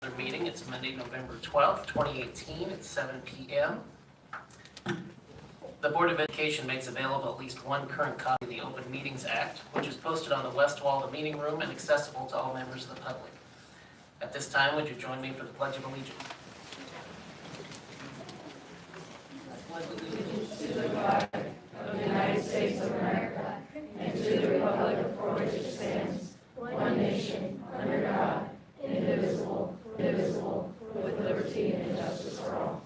Meeting. It's Monday, November 12th, 2018 at 7 p.m. The Board of Education makes available at least one current copy of the Open Meetings Act, which is posted on the west wall of the meeting room and accessible to all members of the public. At this time, would you join me for the Pledge of Allegiance? I pledge allegiance to the flag of the United States of America and to the republic for which it stands, one nation, under God, indivisible, with liberty and justice for all.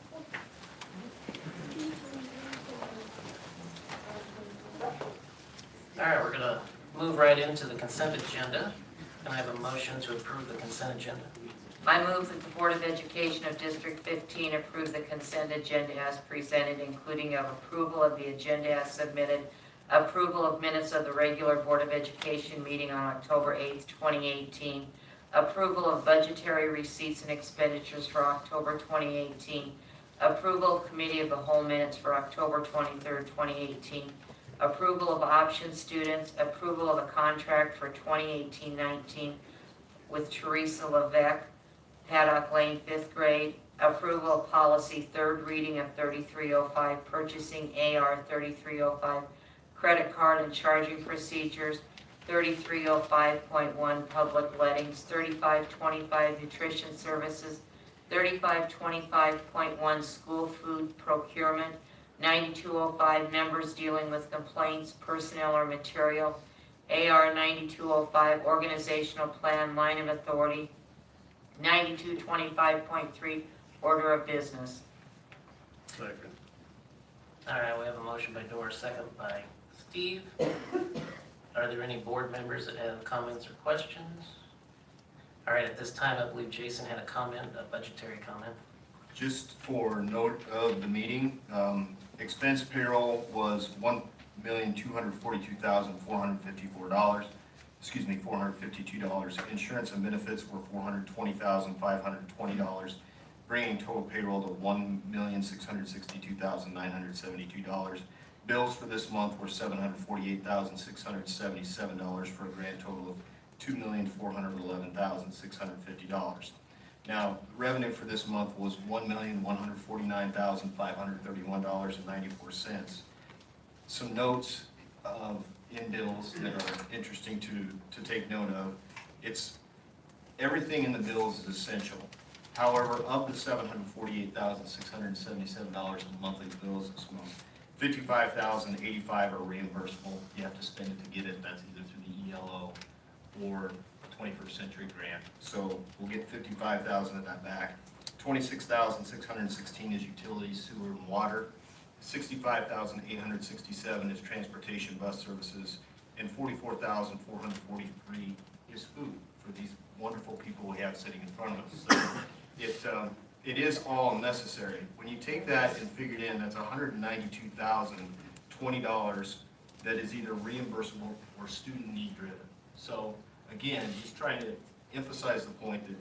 All right, we're going to move right into the consent agenda. Can I have a motion to approve the consent agenda? I move that the Board of Education of District 15 approve the consent agenda as presented, including of approval of the agenda as submitted, approval of minutes of the regular Board of Education meeting on October 8th, 2018, approval of budgetary receipts and expenditures for October 2018, approval of Committee of the Whole minutes for October 23rd, 2018, approval of option students, approval of a contract for 2018-19 with Teresa Levesque, Paddock Lane, 5th grade, approval of policy, third reading of 3305, purchasing AR 3305, credit card and charging procedures, 3305.1 public lettings, 3525 nutrition services, 3525.1 school food procurement, 9205 members dealing with complaints, personnel or material, AR 9205 organizational plan, line of authority, 9225.3 order of business. Second. All right, we have a motion by Doris, second by Steve. Are there any board members that have comments or questions? All right, at this time, I believe Jason had a comment, a budgetary comment. Just for note of the meeting, expense payroll was $1,242,454. $452. Insurance and benefits were $420,520, bringing total payroll to $1,662,972. Bills for this month were $748,677 for a grand total of $2,411,650. Now, revenue for this month was $1,149,531.94. Some notes in bills that are interesting to take note of. It's everything in the bills is essential. However, of the $748,677 in monthly bills this month, $55,085 are reimbursable. You have to spend it to get it. That's either through the ELO or 21st Century Grant. So we'll get $55,000 of that back. $26,616 is utilities, sewer, and water. $65,867 is transportation, bus services, and $44,443 is food for these wonderful people we have sitting in front of us. So it is all necessary. When you take that and figure it in, that's $192,020 that is either reimbursable or student need driven. So again, just trying to emphasize the point that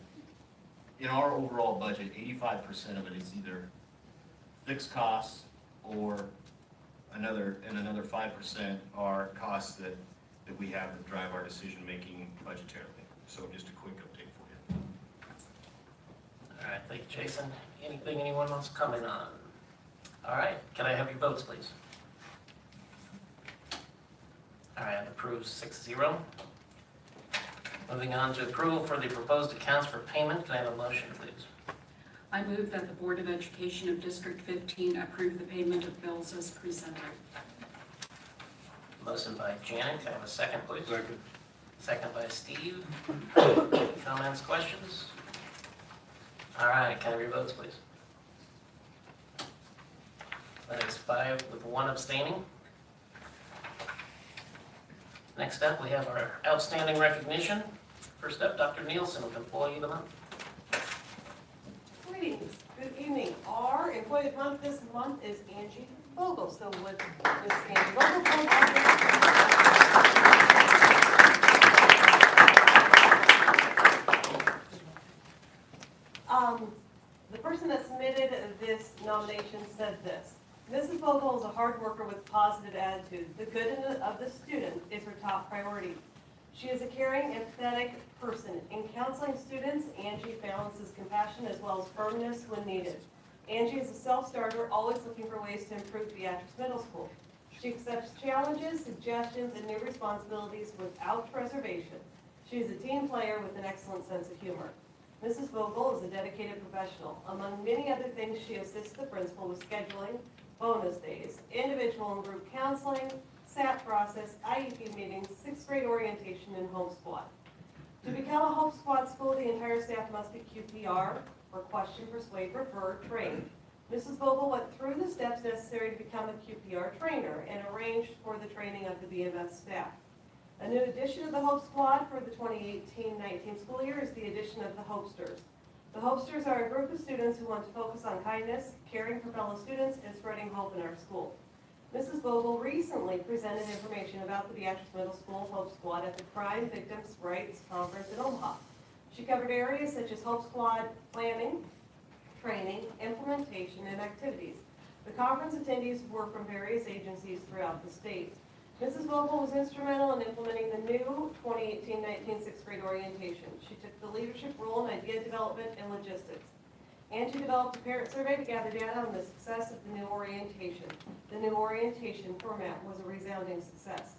in our overall budget, 85% of it is either fixed costs or another 5% are costs that we have that drive our decision making budgetarily. So just a quick update for you. All right, thank you, Jason. Anything anyone wants to comment on? All right, can I have your votes, please? All right, approves 6-0. Moving on to approval for the proposed accounts for payment. Can I have a motion, please? I move that the Board of Education of District 15 approve the payment of bills as presented. Motion by Janet. Can I have a second, please? Second. Second by Steve. Any comments, questions? All right, can I have your votes, please? That is 5 with 1 abstaining. Next up, we have our outstanding recognition. First up, Dr. Nielsen with Employee of the Month. Greetings, good evening. Our Employee of the Month this month is Angie Vogel. So would Miss Angie Vogel come up? The person that submitted this nomination said this: Mrs. Vogel is a hard worker with a positive attitude. The good of the student is her top priority. She is a caring, empathetic person. In counseling students, Angie balances compassion as well as firmness when needed. Angie is a self-starter, always looking for ways to improve Beatrice Middle School. She accepts challenges, suggestions, and new responsibilities without reservation. She is a team player with an excellent sense of humor. Mrs. Vogel is a dedicated professional. Among many other things, she assists the principal with scheduling, bonus days, individual and group counseling, SAT process, IEP meetings, 6th grade orientation, and Hope Squad. To become a Hope Squad school, the entire staff must be QPR, or question, persuade, refer, trained. Mrs. Vogel went through the steps necessary to become a QPR trainer and arranged for the training of the BMS staff. A new addition to the Hope Squad for the 2018-19 school year is the addition of the Hopesters. The Hopesters are a group of students who want to focus on kindness, caring for fellow students, and spreading hope in our school. Mrs. Vogel recently presented information about the Beatrice Middle School Hope Squad at the Crime Victims' Rights Conference in Omaha. She covered areas such as Hope Squad planning, training, implementation, and activities. The conference attendees were from various agencies throughout the state. Mrs. Vogel was instrumental in implementing the new 2018-19 6th grade orientation. She took the leadership role in idea development and logistics. Angie developed a parent survey to gather data on the success of the new orientation. The new orientation format was a resounding success.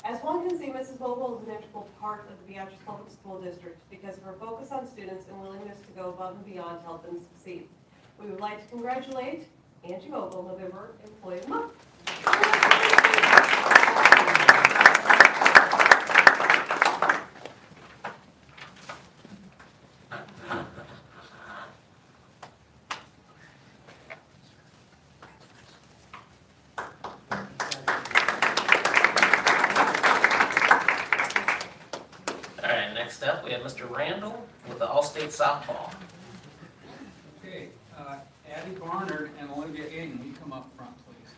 As one can see, Mrs. Vogel is an integral part of the Beatrice Public School District because of her focus on students and willingness to go above and beyond to help them succeed. We would like to congratulate Angie Vogel, November Employee of the Month. Next up, we have Mr. Randall with the All-State Softball. Okay, Abby Barnard and Olivia Aiden, you come up front, please.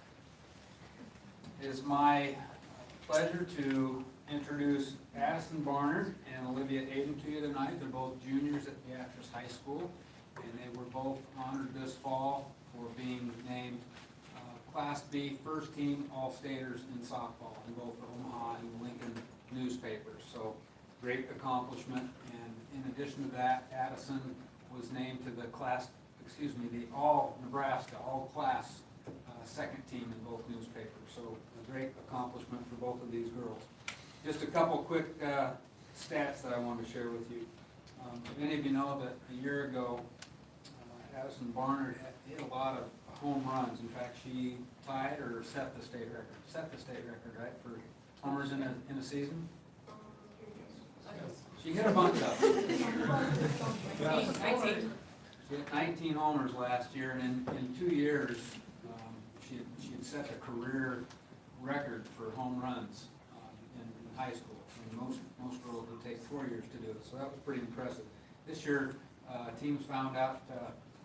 It is my pleasure to introduce Addison Barnard and Olivia Aiden to you tonight. They're both juniors at Beatrice High School, and they were both honored this fall for being named Class B First Team All-Staters in softball in both the Omaha and Lincoln newspapers. So, great accomplishment, and in addition to that, Addison was named to the All Nebraska, All Class second team in both newspapers. So a great accomplishment for both of these girls. Just a couple quick stats that I wanted to share with you. Many of you know that a year ago, Addison Barnard hit a lot of home runs. In fact, she tied or set the state record. Set the state record, right, for homers in a season? She hit a bunch of them. She hit 19 homers last year, and in 2 years, she had set a career record for home runs in high school. I mean, most girls would take 4 years to do it, so that was pretty impressive. This year, teams found out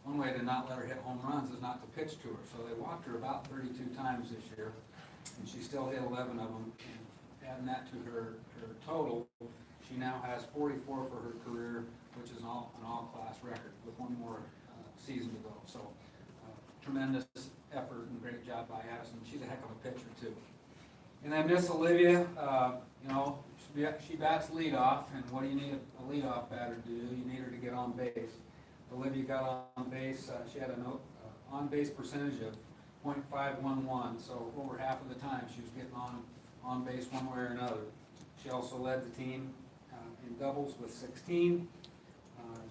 one way to not let her hit home runs is not to pitch to her, so they walked her about 32 times this year, and she still hit 11 of them. And adding that to her total, she now has 44 for her career, which is an all-class record with one more season to go. So tremendous effort and great job by Addison. She's a heck of a pitcher too. And then Miss Olivia, she bats leadoff, and what do you need a leadoff batter to do? You need her to get on base. Olivia got on base. She had an on-base percentage of .511, so over half of the time she was getting on base one way or another. She also led the team in doubles with 16.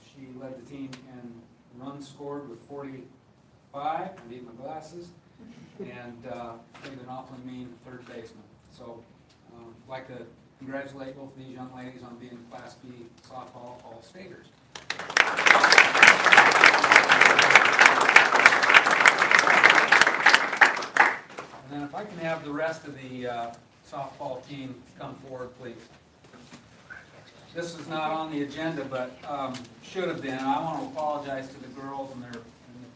She led the team in runs scored with 45. I need my glasses. And played an awfully mean third baseman. So I'd like to congratulate both of these young ladies on being Class B softball All-Staters. And then if I can have the rest of the softball team come forward, please. This is not on the agenda, but should have been. I want to apologize to the girls and their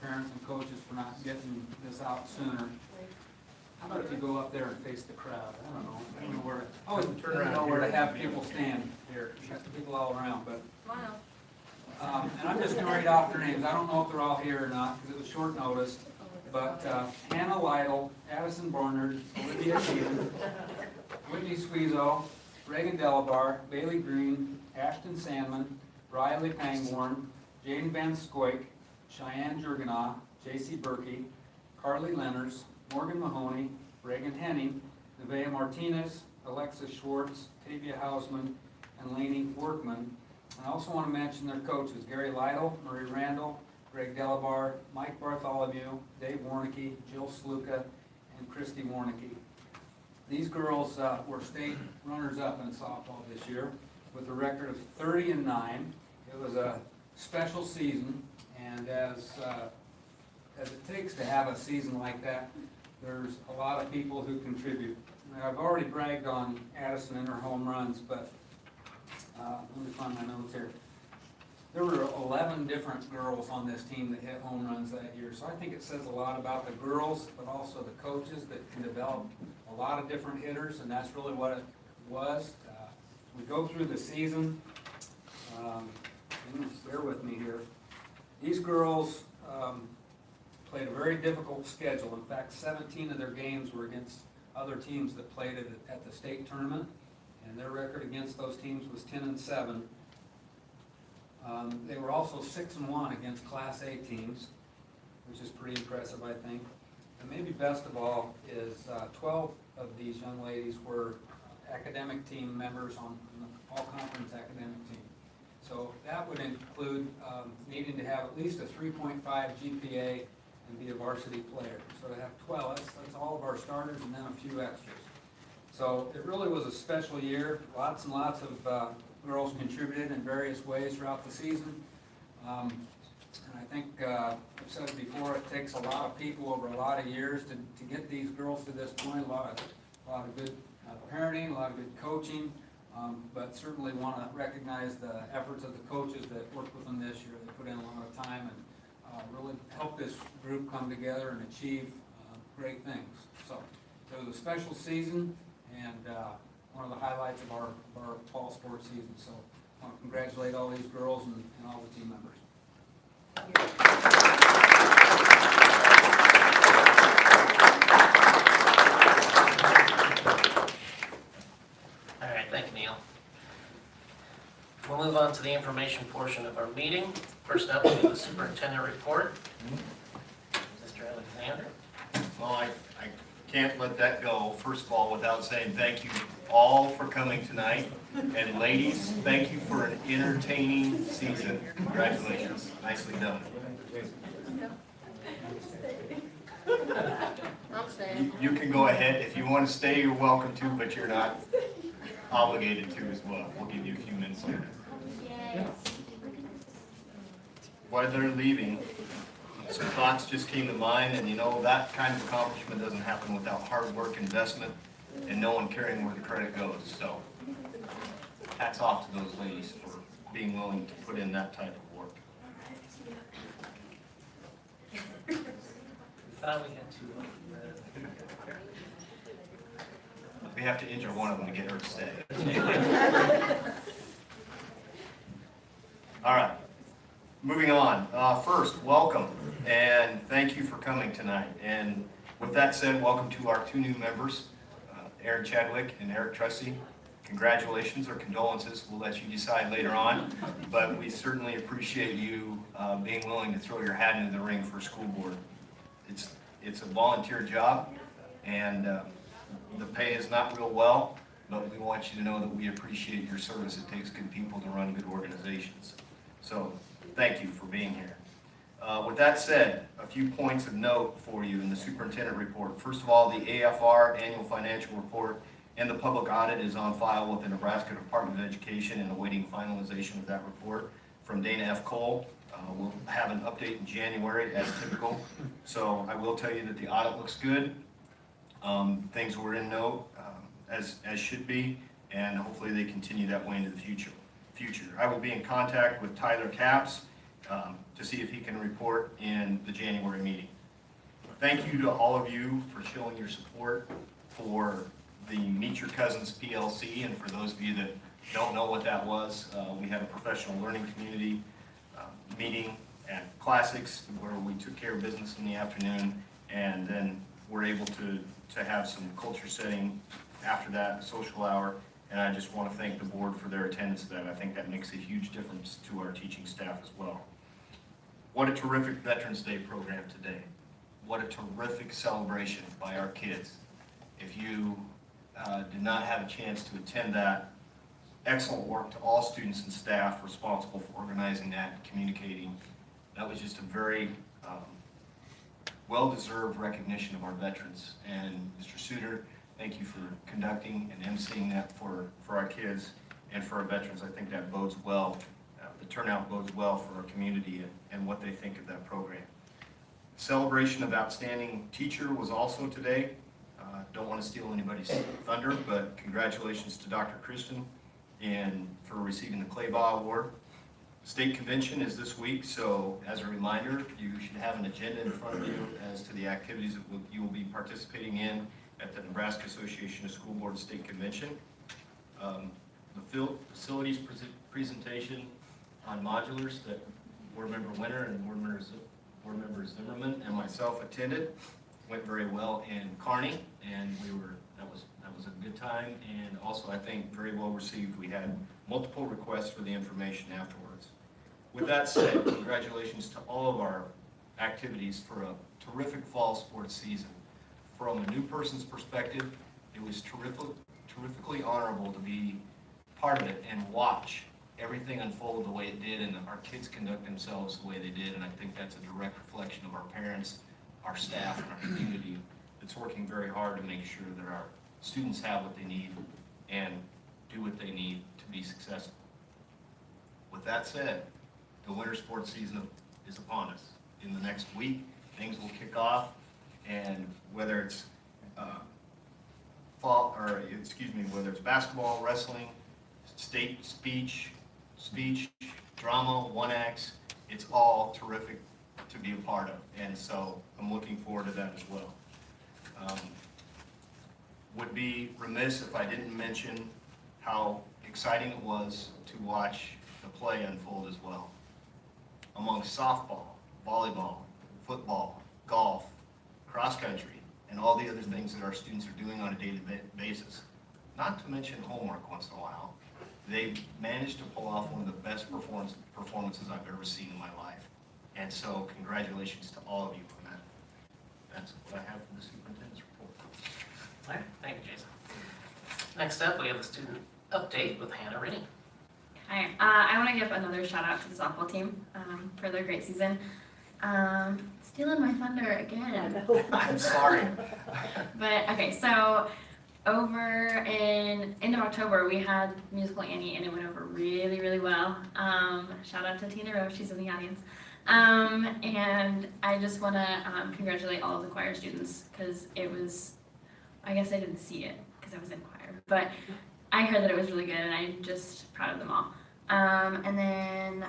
parents and coaches for not getting this out sooner. How about if you go up there and face the crowd? I don't know. I don't know where. Oh, turn around. I don't know where to have people stand here. You got people all around, but. Smile. And I'm just going to read off their names. I don't know if they're all here or not because it was short notice. But Hannah Lytle, Addison Barnard, Olivia Keelan, Whitney Squeezo, Reagan Delabar, Bailey Green, Ashton Sandman, Riley Pangborn, Jaden Van Scoik, Cheyenne Jurgenaw, J.C. Berkey, Carly Lenners, Morgan Mahoney, Reagan Henning, Nevaeh Martinez, Alexis Schwartz, Tavia Hausman, and Lainey Workman. I also want to mention their coaches, Gary Lytle, Marie Randall, Greg Delabar, Mike Bartholomew, Dave Warnicki, Jill Sluka, and Christy Warnicki. These girls were state runners-up in softball this year with a record of 30-9. It was a special season, and as it takes to have a season like that, there's a lot of people who contribute. Now, I've already bragged on Addison and her home runs, but let me find my notes here. There were 11 different girls on this team that hit home runs that year, so I think it says a lot about the girls, but also the coaches that can develop a lot of different hitters, and that's really what it was. We go through the season, bear with me here. These girls played a very difficult schedule. In fact, 17 of their games were against other teams that played at the state tournament, and their record against those teams was 10-7. They were also 6-1 against Class A teams, which is pretty impressive, I think. And maybe best of all is 12 of these young ladies were academic team members on the all-conference academic team. So that would include needing to have at least a 3.5 GPA and be a varsity player. So to have 12, that's all of our starters and then a few extras. So it really was a special year. Lots and lots of girls contributed in various ways throughout the season. And I think, I've said it before, it takes a lot of people over a lot of years to get these girls to this point. A lot of good parenting, a lot of good coaching, but certainly want to recognize the efforts of the coaches that worked with them this year. They put in a lot of time and really helped this group come together and achieve great things. So it was a special season and one of the highlights of our fall sports season. So I want to congratulate all these girls and all the team members. All right, thank you, Neil. We'll move on to the information portion of our meeting. First up, we have the superintendent report. Mr. Alexander. Well, I can't let that go, first of all, without saying thank you all for coming tonight. And ladies, thank you for an entertaining season. Congratulations. Nicely done. I'll say. You can go ahead. If you want to stay, you're welcome to, but you're not obligated to as well. We'll give you a few minutes later. While they're leaving, some thoughts just came to mind, and you know, that kind of accomplishment doesn't happen without hard work, investment, and no one caring where the credit goes. So hats off to those ladies for being willing to put in that type of work. We thought we had two. We have to injure one of them to get her to stay. All right, moving on. First, welcome, and thank you for coming tonight. And with that said, welcome to our two new members, Aaron Chadwick and Eric Trussey. Congratulations or condolences, we'll let you decide later on, but we certainly appreciate you being willing to throw your hat into the ring for school board. It's a volunteer job, and the pay is not real well, but we want you to know that we appreciate your service. It takes good people to run good organizations. So thank you for being here. With that said, a few points of note for you in the superintendent report. First of all, the AFR annual financial report and the public audit is on file with the Nebraska Department of Education and awaiting finalization of that report from Dana F. Cole. We'll have an update in January as typical. So I will tell you that the audit looks good. Things were in note as should be, and hopefully they continue that way into the future. I will be in contact with Tyler Capps to see if he can report in the January meeting. Thank you to all of you for showing your support for the Meet Your Cousins PLC, and for those of you that don't know what that was, we had a professional learning community meeting at Classics where we took care of business in the afternoon, and then we're able to have some culture setting after that, a social hour, And I just want to thank the board for their attendance to that. I think that makes a huge difference to our teaching staff as well. What a terrific Veterans Day program today. What a terrific celebration by our kids. If you did not have a chance to attend that, excellent work to all students and staff responsible for organizing that and communicating. That was just a very well-deserved recognition of our veterans. And Mr. Suter, thank you for conducting and emceeing that for our kids and for our veterans. I think that bodes well. The turnout bodes well for our community and what they think of that program. Celebration of Outstanding Teacher was also today. Don't want to steal anybody's thunder, but congratulations to Dr. Kristen and for receiving the Claybaugh Award. State Convention is this week, so as a reminder, you should have an agenda in front of you as to the activities that you will be participating in at the Nebraska Association of School Boards State Convention. The facilities presentation on modulars that Board Member Winter and Board Member Zimmerman and myself attended went very well in Kearney, and that was a good time, and also I think very well received. We had multiple requests for the information afterwards. With that said, congratulations to all of our activities for a terrific fall sports season. From a new person's perspective, it was terrifically honorable to be part of it and watch everything unfold the way it did, and our kids conduct themselves the way they did, and I think that's a direct reflection of our parents, our staff, and our community that's working very hard to make sure that our students have what they need and do what they need to be successful. With that said, the winter sports season is upon us. In the next week, things will kick off, and whether it's whether it's basketball, wrestling, state speech, drama, one acts, it's all terrific to be a part of, and so I'm looking forward to that as well. Would be remiss if I didn't mention how exciting it was to watch the play unfold as well. Among softball, volleyball, football, golf, cross country, and all the other things that our students are doing on a daily basis, not to mention homework once in a while, they managed to pull off one of the best performances I've ever seen in my life. And so congratulations to all of you on that. That's what I have for the superintendent's report. All right, thank you, Jason. Next up, we have the student update with Hannah Rennie. Hi, I want to give another shout out to the softball team for their great season. Stealing my thunder again. I'm sorry. But okay, so over in end of October, we had Musical Annie, and it went over really, really well. Shout out to Tina Rose, she's in the audience. And I just want to congratulate all of the choir students, because it was, I guess I didn't see it because I was in choir, but I heard that it was really good, and I'm just proud of them all. And then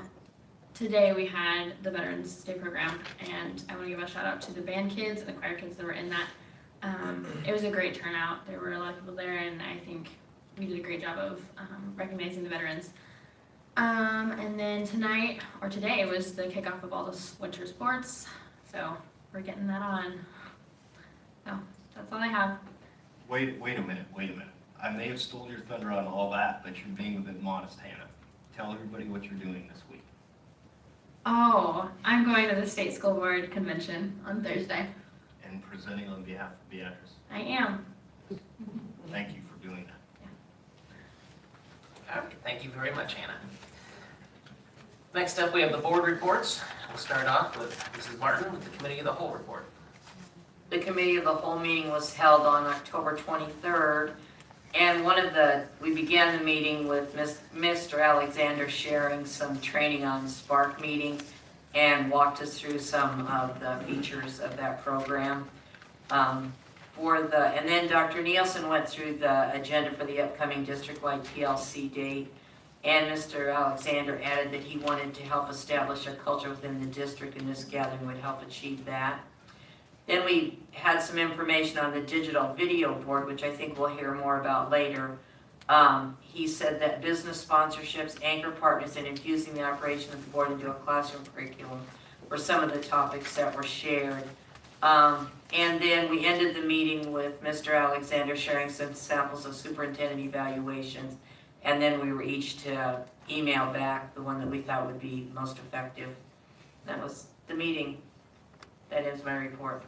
today we had the Veterans Day program, and I want to give a shout out to the band kids and the choir kids that were in that. It was a great turnout. There were a lot of people there, and I think we did a great job of recognizing the veterans. And then today was the kickoff of all this winter sports, so we're getting that on. So that's all I have. Wait a minute. I may have stole your thunder on all that, but you're being a bit modest, Hannah. Tell everybody what you're doing this week. Oh, I'm going to the state school board convention on Thursday. And presenting on behalf of Beatrice. I am. Thank you for doing that. All right, thank you very much, Hannah. Next up, we have the board reports. We'll start off with Mrs. Martin with the Committee of the Whole report. The Committee of the Whole meeting was held on October 23rd, and we began the meeting with Mr. Alexander sharing some training on Spark meetings and walked us through some of the features of that program. And then Dr. Nielsen went through the agenda for the upcoming district-wide TLC date, and Mr. Alexander added that he wanted to help establish a culture within the district, and this gathering would help achieve that. Then we had some information on the digital video board, which I think we'll hear more about later. He said that business sponsorships, anchor partners, and infusing the operation of the board into a classroom curriculum were some of the topics that were shared. And then we ended the meeting with Mr. Alexander sharing some samples of superintendent evaluations. And then we were each to email back the one that we thought would be most effective. That was the meeting. That ends my report.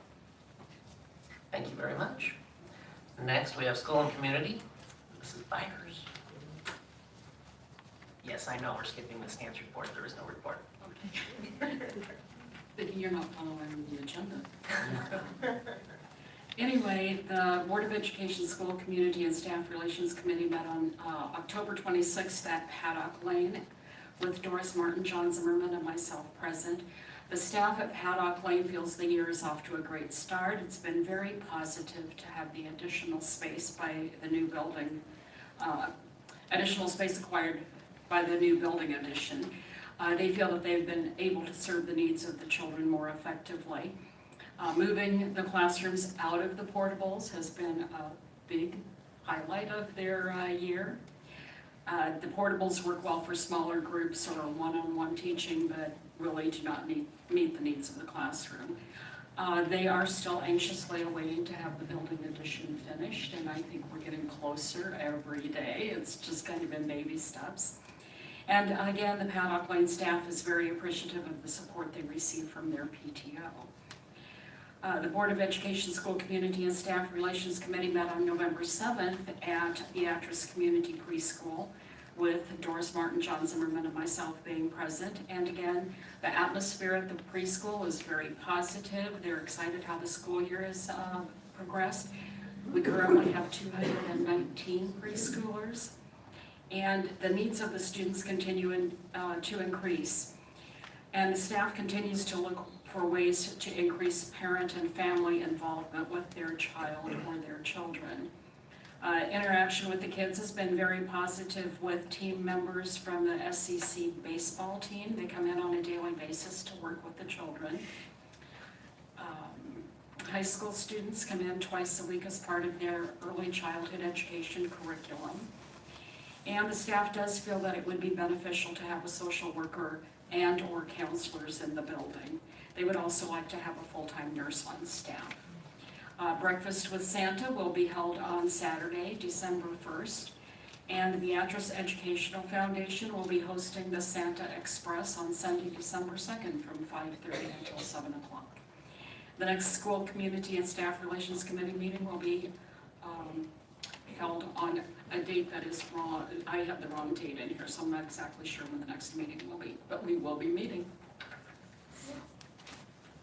Thank you very much. Next, we have school and community. Mrs. Byers. Yes, I know, we're skipping the stance report. There is no report. Thinking you're not following the agenda. Anyway, the Board of Education School Community and Staff Relations Committee met on October 26th at Paddock Lane with Doris Martin, John Zimmerman, and myself present. The staff at Paddock Lane feels the year is off to a great start. It's been very positive to have the additional space by the new building, additional space acquired by the new building addition. They feel that they've been able to serve the needs of the children more effectively. Moving the classrooms out of the portables has been a big highlight of their year. The portables work well for smaller groups or one-on-one teaching, but really do not meet the needs of the classroom. They are still anxiously awaiting to have the building addition finished, and I think we're getting closer every day. It's just kind of in baby steps. And again, the Paddock Lane staff is very appreciative of the support they receive from their PTO. The Board of Education School Community and Staff Relations Committee met on November 7th at Beatrice Community Preschool with Doris Martin, John Zimmerman, and myself being present. And again, the atmosphere at the preschool is very positive. They're excited how the school year has progressed. We currently have 219 preschoolers, and the needs of the students continue to increase. And the staff continues to look for ways to increase parent and family involvement with their child or their children. Interaction with the kids has been very positive with team members from the SCC baseball team. They come in on a daily basis to work with the children. High school students come in twice a week as part of their early childhood education curriculum. And the staff does feel that it would be beneficial to have a social worker and or counselors in the building. They would also like to have a full-time nurse on staff. Breakfast with Santa will be held on Saturday, December 1st, and the Beatrice Educational Foundation will be hosting the Santa Express on Sunday, December 2nd from 5:30 until 7 o'clock. The next School Community and Staff Relations Committee meeting will be held on a date that is wrong. I have the wrong date in here, so I'm not exactly sure when the next meeting will be, but we will be meeting.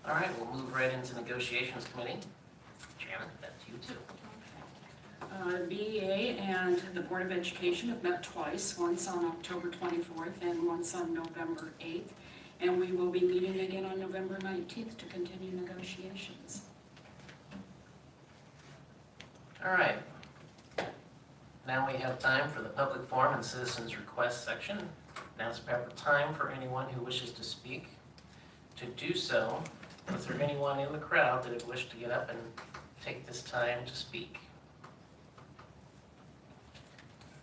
All right, we'll move right into negotiations committee. Janet, that's you too. BEA and the Board of Education have met twice, once on October 24th and once on November 8th. And we will be meeting again on November 19th to continue negotiations. All right. Now we have time for the public forum and citizens request section. Now is the proper time for anyone who wishes to speak. To do so, is there anyone in the crowd that would wish to get up and take this time to speak?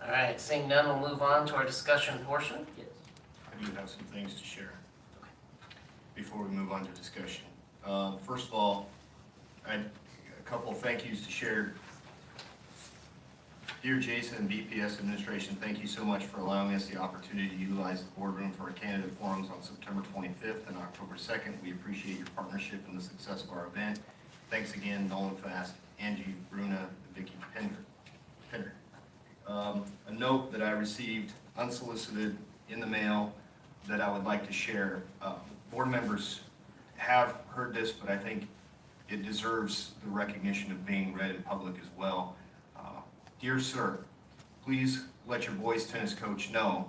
All right, seeing none, we'll move on to our discussion portion. Yes. I do have some things to share before we move on to discussion. First of all, I had a couple of thank yous to share. Dear Jason and BPS administration, thank you so much for allowing us the opportunity to utilize the boardroom for our candidate forums on September 25th and October 2nd. We appreciate your partnership in the success of our event. Thanks again, Nolan Fast, Angie Bruna, and Vicki Pender. A note that I received unsolicited in the mail that I would like to share. Board members have heard this, but I think it deserves the recognition of being read in public as well. Dear sir, please let your boys tennis coach know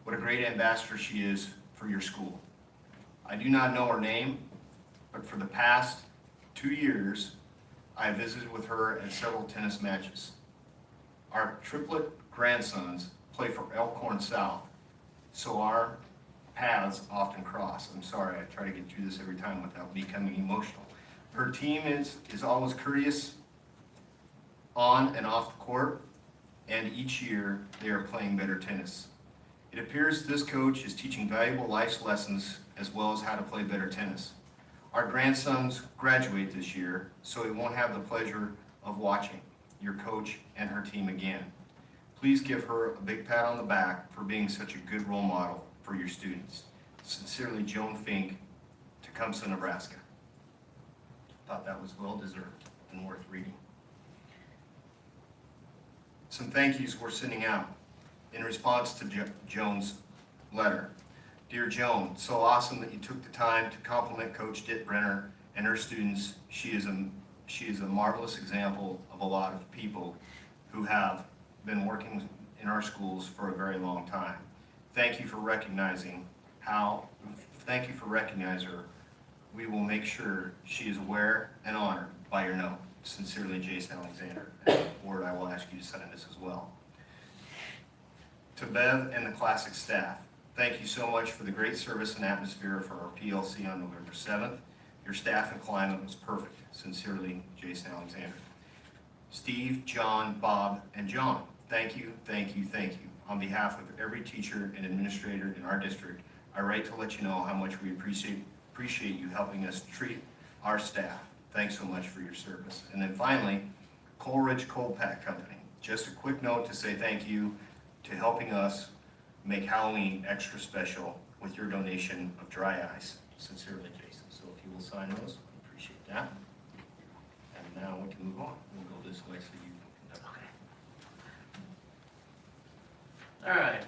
what a great ambassador she is for your school. I do not know her name, but for the past 2 years, I have visited with her at several tennis matches. Our triplet grandsons play for Elkhorn South, so our paths often cross. I'm sorry, I try to get through this every time without becoming emotional. Her team is always courteous on and off the court, and each year they are playing better tennis. It appears this coach is teaching valuable life lessons as well as how to play better tennis. Our grandsons graduate this year, so we won't have the pleasure of watching your coach and her team again. Please give her a big pat on the back for being such a good role model for your students. Sincerely, Joan Fink, Tecumseh, Nebraska. Thought that was well deserved and worth reading. Some thank yous we're sending out in response to Joan's letter. Dear Joan, so awesome that you took the time to compliment Coach Dittbrenner and her students. She is a marvelous example of a lot of people who have been working in our schools for a very long time. Thank you for recognizing her. We will make sure she is aware and honored by your note. Sincerely, Jason Alexander. And Ward, I will ask you to sign this as well. To Bev and the Classic staff, thank you so much for the great service and atmosphere for our PLC on November 7th. Your staff and climate was perfect. Sincerely, Jason Alexander. Steve, John, Bob, and John, thank you, thank you, thank you. On behalf of every teacher and administrator in our district, I write to let you know how much we appreciate you helping us treat our staff. Thanks so much for your service. And then finally, Coleridge Cold Pack Company. Just a quick note to say thank you to helping us make Halloween extra special with your donation of dry ice. Sincerely, Jason. So if you will sign those, I appreciate that. And now we can move on. We'll go this way so you can. Okay. All right.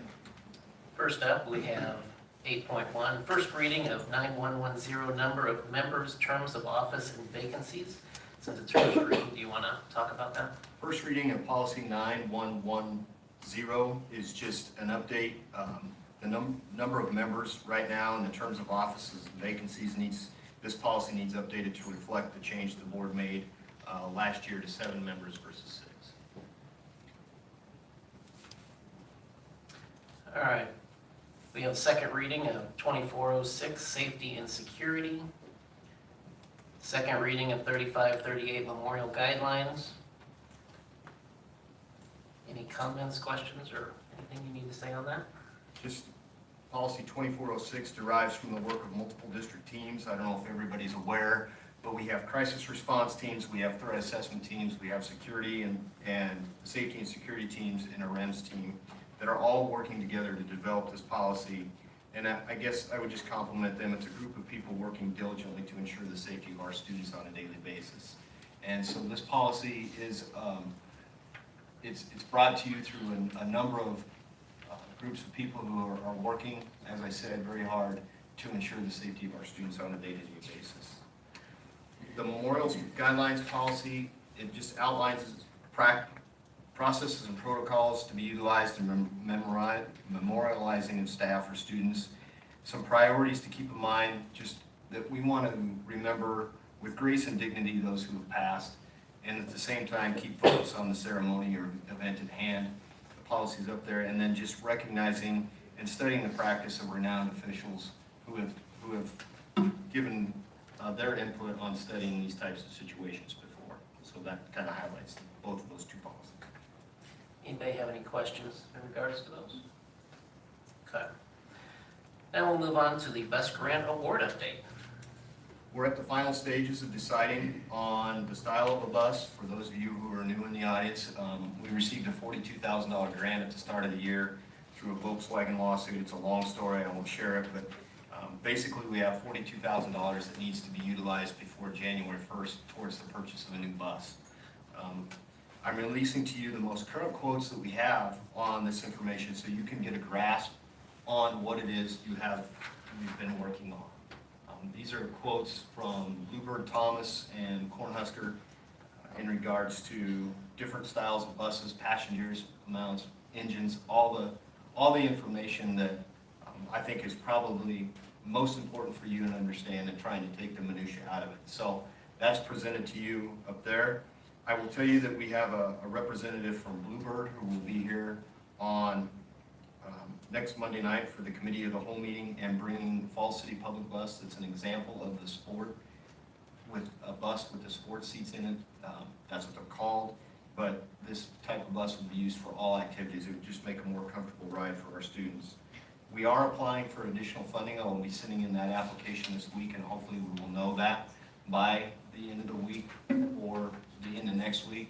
First up, we have 8.1, first reading of 9110, number of members, terms of office, and vacancies. Since it's first reading, do you want to talk about that? First reading of policy 9110 is just an update. The number of members right now and the terms of offices and vacancies this policy needs updated to reflect the change the board made last year to 7 members versus 6. All right. We have second reading of 2406, safety and security. Second reading of 3538, memorial guidelines. Any comments, questions, or anything you need to say on that? Just policy 2406 derives from the work of multiple district teams. I don't know if everybody's aware, but we have crisis response teams, we have threat assessment teams, we have security and safety and security teams, and a REMS team that are all working together to develop this policy. And I guess I would just compliment them. It's a group of people working diligently to ensure the safety of our students on a daily basis. And so this policy is, it's brought to you through a number of groups of people who are working, as I said, very hard to ensure the safety of our students on a day-to-day basis. The memorials guidelines policy, it just outlines processes and protocols to be utilized in memorializing of staff or students. Some priorities to keep in mind, just that we want to remember with grace and dignity those who have passed, and at the same time keep focus on the ceremony or event at hand. The policy's up there, and then just recognizing and studying the practice of renowned officials who have given their input on studying these types of situations before. So that kind of highlights both of those two policies. Anybody have any questions in regards to those? Okay. Now we'll move on to the best grant award update. We're at the final stages of deciding on the style of a bus. For those of you who are new in the audience, we received a $42,000 grant at the start of the year through a Volkswagen lawsuit. It's a long story, I won't share it, but basically we have $42,000 that needs to be utilized before January 1st towards the purchase of a new bus. I'm releasing to you the most current quotes that we have on this information so you can get a grasp on what it is we've been working on. These are quotes from Bluebird Thomas and Cornhusker in regards to different styles of buses, passengers, amounts, engines, all the information that I think is probably most important for you to understand and trying to take the minutia out of it. So that's presented to you up there. I will tell you that we have a representative from Bluebird who will be here on next Monday night for the committee of the whole meeting and bringing Falls City Public Bus. That's an example of the sport with a bus with the sports seats in it. That's what they're called. But this type of bus will be used for all activities. It would just make a more comfortable ride for our students. We are applying for additional funding. I will be sending in that application this week, and hopefully we will know that by the end of the week or the end of next week.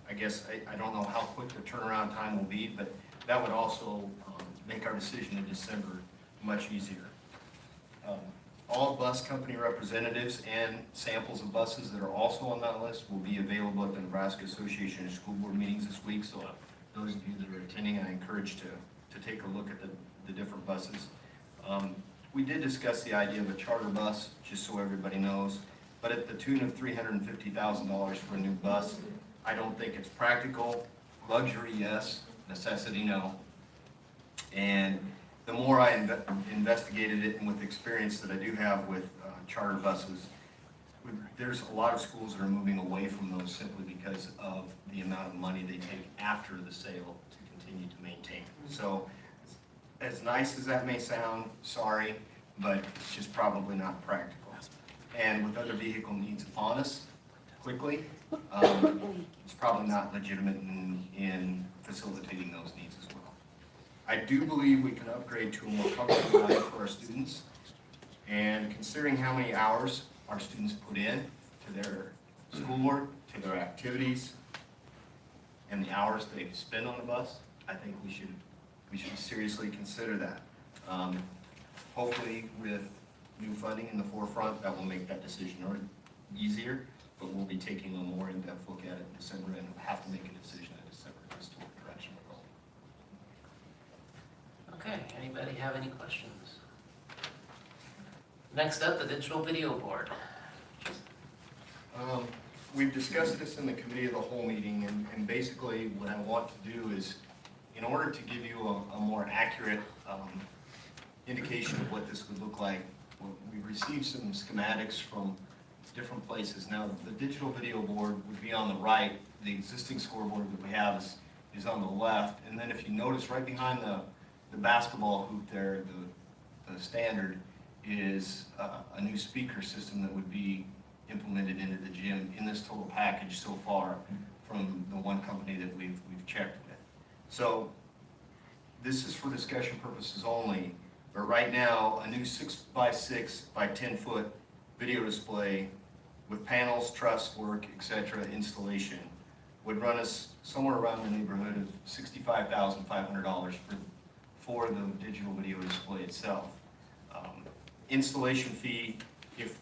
I guess I don't know how quick the turnaround time will be, but that would also make our decision in December much easier. All bus company representatives and samples of buses that are also on that list will be available at the Nebraska Association of School Board meetings this week. So those of you that are attending, I encourage to take a look at the different buses. We did discuss the idea of a charter bus, just so everybody knows, but at the tune of $350,000 for a new bus, I don't think it's practical. Luxury, yes. Necessity, no. And the more I investigated it, and with the experience that I do have with charter buses, there's a lot of schools that are moving away from those simply because of the amount of money they take after the sale to continue to maintain. So as nice as that may sound, sorry, but it's just probably not practical. And with other vehicle needs upon us quickly, it's probably not legitimate in facilitating those needs as well. I do believe we can upgrade to a more comfortable ride for our students. And considering how many hours our students put in to their schoolwork, to their activities, and the hours they spend on the bus, I think we should seriously consider that. Hopefully with new funding in the forefront, that will make that decision easier, but we'll be taking a more in-depth look at it in December and have to make a decision in December as to what direction we're going. Okay, anybody have any questions? Next up, the digital video board. We've discussed this in the committee of the whole meeting, and basically what I want to do is, in order to give you a more accurate indication of what this would look like, we've received some schematics from different places. Now, the digital video board would be on the right. The existing scoreboard that we have is on the left. And then if you notice right behind the basketball hoop there, the standard is a new speaker system that would be implemented into the gym in this total package so far from the one company that we've checked with. So this is for discussion purposes only, but right now a new 6x6 by 10 foot video display with panels, truss work, etc. installation would run us somewhere around the neighborhood of $65,500 for the digital video display itself. Installation fee, if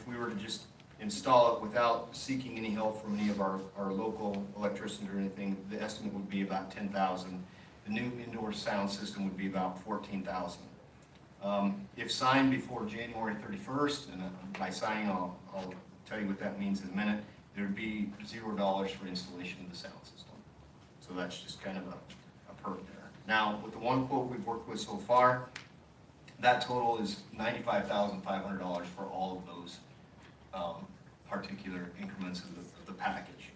we were to just install it without seeking any help from any of our local electricians or anything, the estimate would be about $10,000. The new indoor sound system would be about $14,000. If signed before January 31st, and by signing I'll tell you what that means in a minute, there would be $0 for installation of the sound system. So that's just kind of a perk there. Now, with the one quote we've worked with so far, that total is $95,500 for all of those particular increments of the package.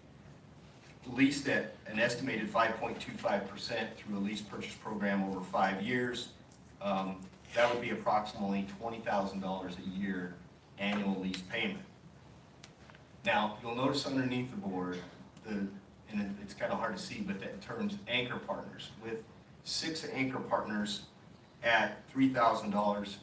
Leased at an estimated 5.25% through a lease purchase program over 5 years, that would be approximately $20,000 a year annual lease payment. Now, you'll notice underneath the board, and it's kind of hard to see, but that terms anchor partners. With 6 anchor partners at $3,000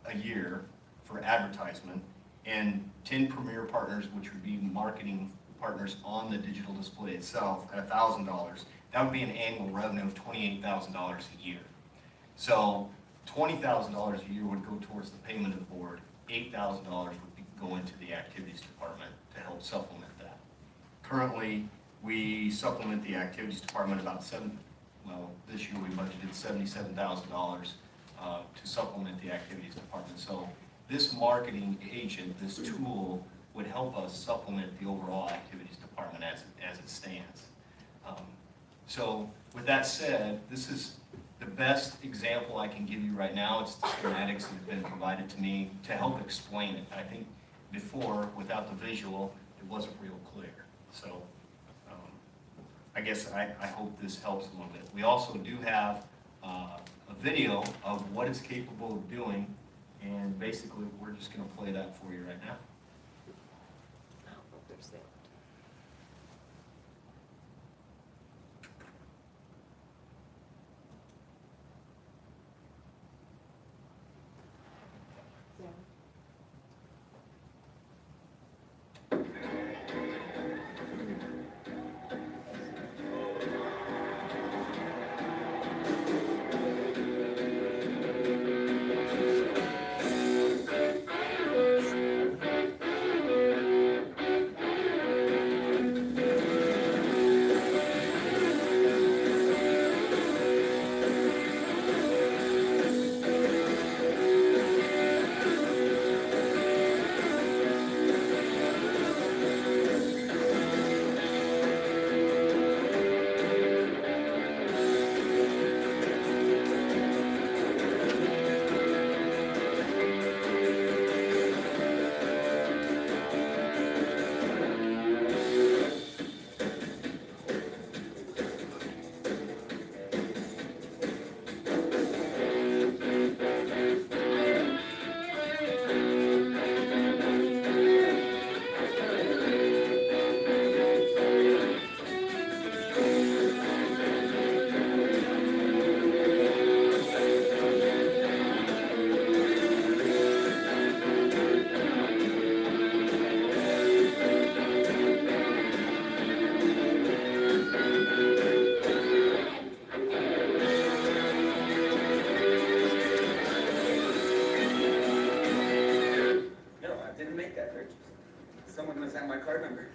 a year for advertisement, and 10 premier partners, which would be marketing partners on the digital display itself at $1,000, that would be an annual revenue of $28,000 a year. So $20,000 a year would go towards the payment of the board, $8,000 would go into the activities department to help supplement that. Currently, we supplement the activities department about this year we budgeted $77,000 to supplement the activities department. So this marketing agent, this tool, would help us supplement the overall activities department as it stands. So with that said, this is the best example I can give you right now. It's the schematics that have been provided to me to help explain it. I think before, without the visual, it wasn't real clear. So I guess I hope this helps a little bit. We also do have a video of what it's capable of doing, and basically we're just going to play that for you right now. someone must have my card number.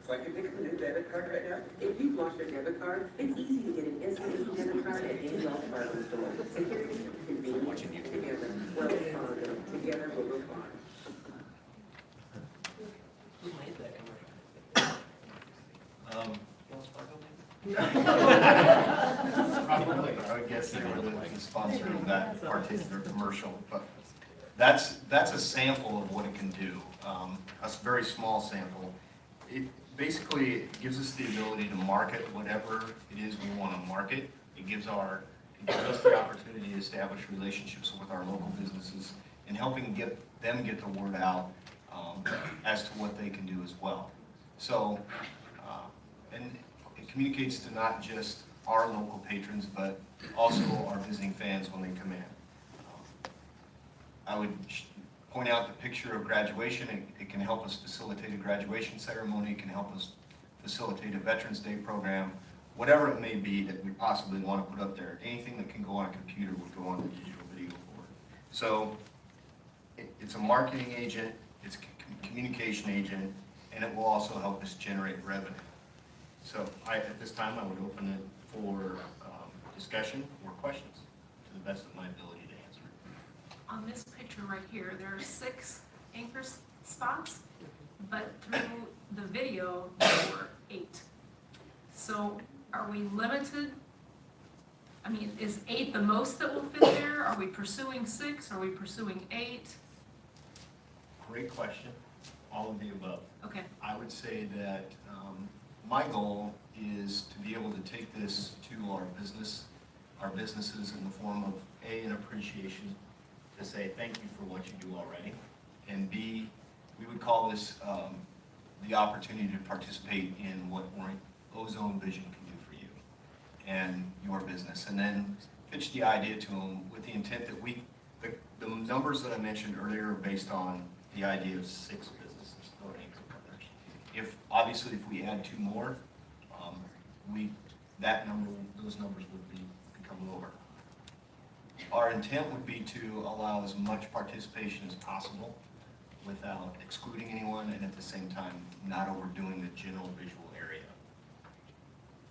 So I can pick up a new debit card right now. If you've lost your debit card, it's easy to get an instant debit card at any Wells Fargo store. Security, convenience, together. Wells Fargo, together we'll go far. Who made that commercial? Wells Fargo, maybe? Probably, I would guess they were the sponsoring that particular commercial, but that's a sample of what it can do. A very small sample. It basically gives us the ability to market whatever it is we want to market. It gives us the opportunity to establish relationships with our local businesses and helping get the word out as to what they can do as well. So, and it communicates to not just our local patrons, but also our visiting fans when they come in. I would point out the picture of graduation. It can help us facilitate a graduation ceremony. It can help us facilitate a Veterans Day program. Whatever it may be that we possibly want to put up there, anything that can go on a computer would go on the digital video board. So it's a marketing agent, it's a communication agent, and it will also help us generate revenue. So at this time, I would open it for discussion or questions to the best of my ability to answer. On this picture right here, there are 6 anchor spots, but through the video, there were 8. So are we limited? I mean, is 8 the most that will fit there? Are we pursuing 6? Are we pursuing 8? Great question. All of the above. Okay. I would say that my goal is to be able to take this to our businesses in the form of A, an appreciation, to say thank you for what you do already, and B, we would call this the opportunity to participate in what Ozone Vision can do for you and your business, and then pitch the idea to them with the intent that the numbers that I mentioned earlier are based on the idea of 6 businesses or anchor partners. Obviously if we add 2 more, those numbers would become lower. Our intent would be to allow as much participation as possible without excluding anyone, and at the same time not overdoing the general visual area.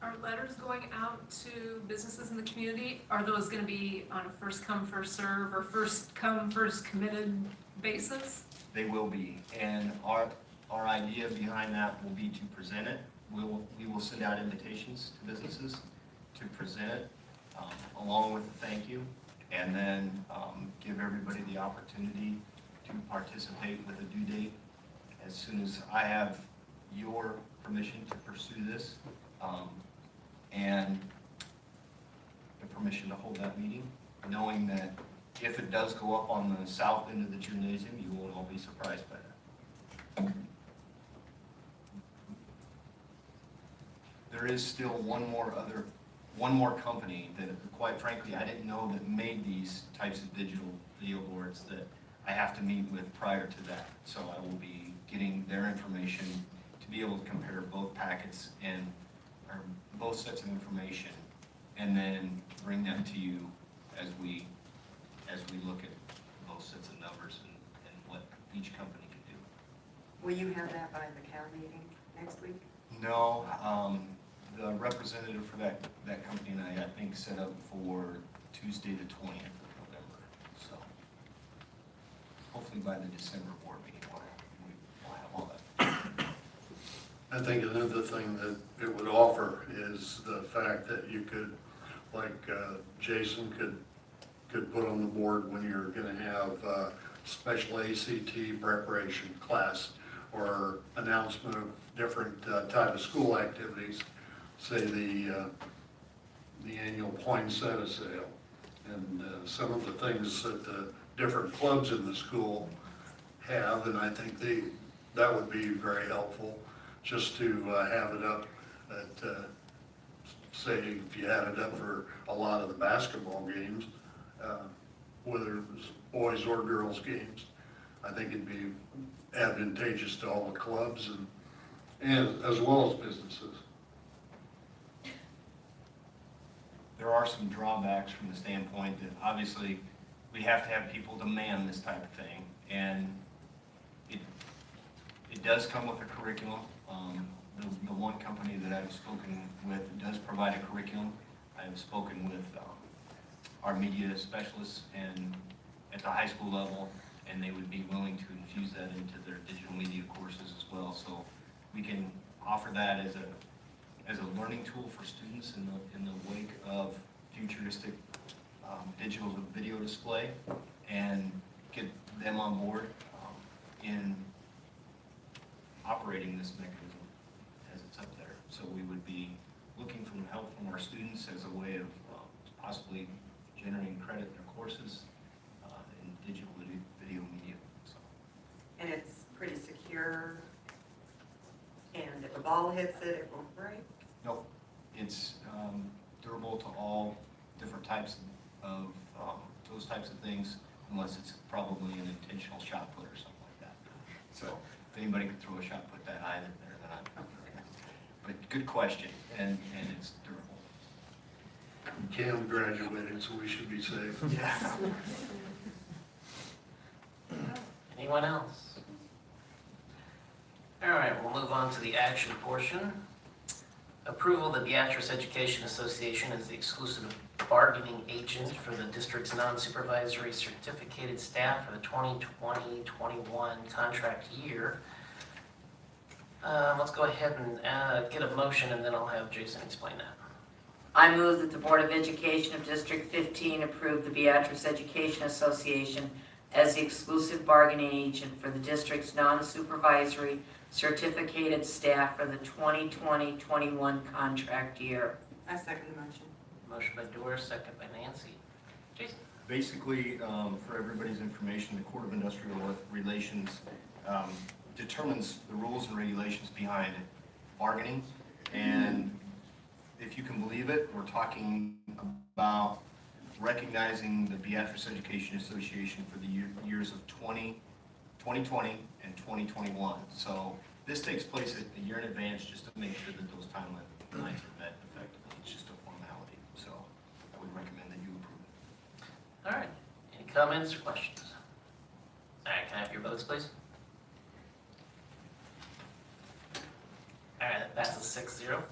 Are letters going out to businesses in the community? Are those going to be on a first come, first serve, or first come, first committed basis? They will be, and our idea behind that will be to present it. We will send out invitations to businesses to present it along with a thank you, and then give everybody the opportunity to participate with a due date as soon as I have your permission to pursue this and the permission to hold that meeting, knowing that if it does go up on the south end of the gymnasium, you won't all be surprised by that. There is still one more company that, quite frankly, I didn't know that made these types of digital video boards that I have to meet with prior to that. So I will be getting their information to be able to compare both packets or both sets of information, and then bring that to you as we look at both sets of numbers and what each company can do. Will you have that by the CAL meeting next week? No, the representative for that company and I think set up for Tuesday the 20th of November. So hopefully by the December board meeting we'll have all that. I think another thing that it would offer is the fact that you could, like Jason could put on the board when you're going to have special ACT preparation class or announcement of different type of school activities, say the annual poinsettia sale, and some of the things that the different clubs in the school have, and I think that would be very helpful, just to have it up at, say, if you had it up for a lot of the basketball games, whether it was boys or girls games, I think it'd be advantageous to all the clubs and as well as businesses. There are some drawbacks from the standpoint that obviously we have to have people to man this type of thing, and it does come with a curriculum. The one company that I've spoken with does provide a curriculum. I've spoken with our media specialists and at the high school level, and they would be willing to infuse that into their digital media courses as well. So we can offer that as a learning tool for students in the wake of futuristic digital video display, and get them on board in operating this mechanism as it's up there. So we would be looking for help from our students as a way of possibly generating credit in their courses in digital video media. So. And it's pretty secure, and if a ball hits it, it won't break? No, it's durable to all different types of those types of things, unless it's probably an intentional shot put or something like that. So if anybody could throw a shot put that high, then I'm. But good question, and it's durable. Cam graduated, so we should be safe. Yeah. Anyone else? All right, we'll move on to the action portion. Approval that Beatrice Education Association is the exclusive bargaining agent for the district's non-supervisory certificated staff for the 2020-21 contract year. Let's go ahead and get a motion, and then I'll have Jason explain that. I move that the Board of Education of District 15 approve the Beatrice Education Association as the exclusive bargaining agent for the district's non-supervisory certificated staff for the 2020-21 contract year. I second the motion. Motion by Doris, second by Nancy. Jason? Basically, for everybody's information, the Court of Industrial Relations determines the rules and regulations behind bargaining. And if you can believe it, we're talking about recognizing the Beatrice Education Association for the years of 2020 and 2021. So this takes place a year in advance just to make sure that those timelines are met effectively. It's just a formality. So I would recommend that you approve it. All right, any comments or questions? All right, can I have your votes, please? All right, that passes 6-0.